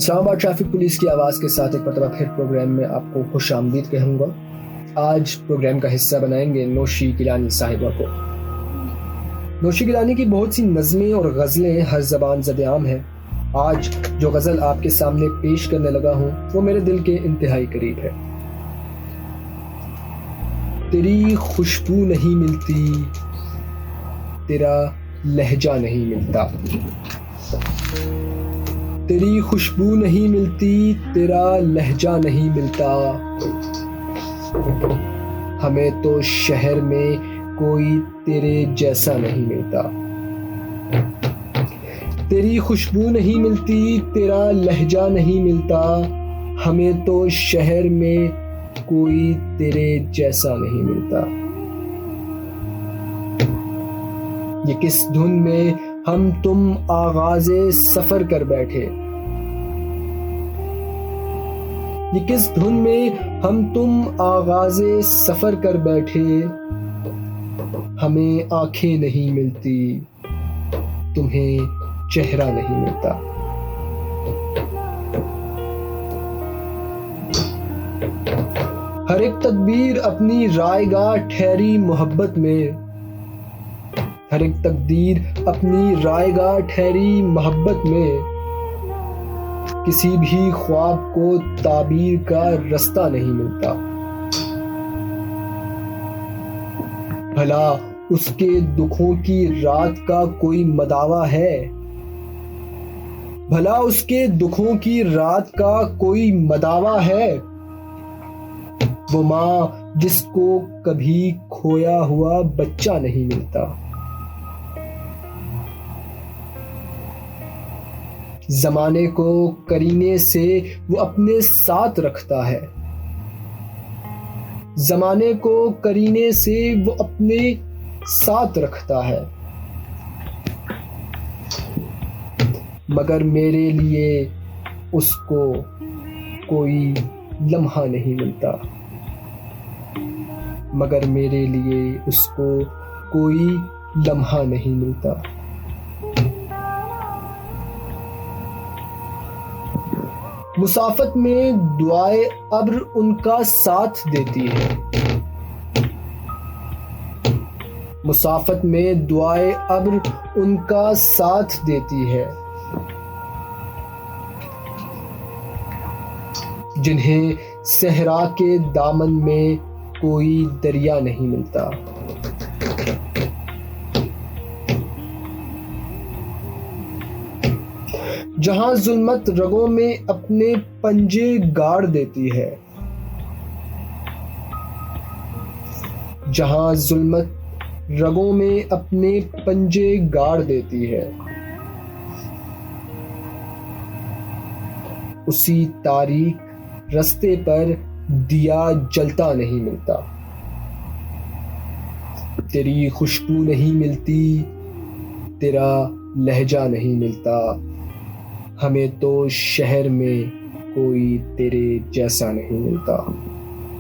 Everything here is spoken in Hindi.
इस्लामाबाद ट्रैफिक पुलिस की आवाज़ के साथ एक मरतबा फिर प्रोग्राम में आपको खुश आमदीद कहूँगा। आज प्रोग्राम का हिस्सा बनाएंगे नौशी गिलानी साहिबा को। नौशी गिलानी की बहुत सी नज़में और गज़लें हर ज़बान ज़द-ए-आम हैं। आज जो गज़ल आपके सामने पेश करने लगा हूँ वो मेरे दिल के इंतहाई करीब है। तेरी खुशबू नहीं मिलती, तेरा लहजा नहीं मिलता। तेरी खुशबू नहीं मिलती, तेरा लहजा नहीं मिलता। हमें तो शहर में कोई तेरे जैसा नहीं मिलता। तेरी खुशबू नहीं मिलती, तेरा लहजा नहीं मिलता। हमें तो शहर में कोई तेरे जैसा नहीं मिलता। ये किस धुन में हम तुम आगाज़े सफर कर बैठे। ये किस धुन में हम तुम आगाज़े सफर कर बैठे। हमें आंखें नहीं मिलती, तुम्हें चेहरा नहीं मिलता। हर एक तकदीर अपनी रायगाह ठहरी मोहब्बत में। हर एक तकदीर अपनी रायगाह ठहरी मोहब्बत में। किसी भी ख्वाब को ताबीर का रास्ता नहीं मिलता। भला उसके दुखों की रात का कोई मदावा है। भला उसके दुखों की रात का कोई मदावा है। वो माँ जिसको कभी खोया हुआ बच्चा नहीं मिलता। ज़माने को करीने से वो अपने साथ रखता है। ज़माने को करीने से वो अपने साथ रखता है। मगर मेरे लिए उसको कोई लम्हा नहीं मिलता। मगर मेरे लिए उसको कोई लम्हा नहीं मिलता। मुसाफत में दुआए अब्र उनका साथ देती है। मुसाफत में दुआए अब्र उनका साथ देती है। जिन्हें सहरा के दामन में कोई दरिया नहीं मिलता। जहां जुल्मत रगों में अपने पंजे गाड़ देती है। जहां जुल्मत रगों में अपने पंजे गाड़ देती है। उसी तारीक रास्ते पर दिया जलता नहीं मिलता। तेरी खुशबू नहीं मिलती, तेरा लहजा नहीं मिलता। हमें तो शहर में कोई तेरे जैसा नहीं मिलता।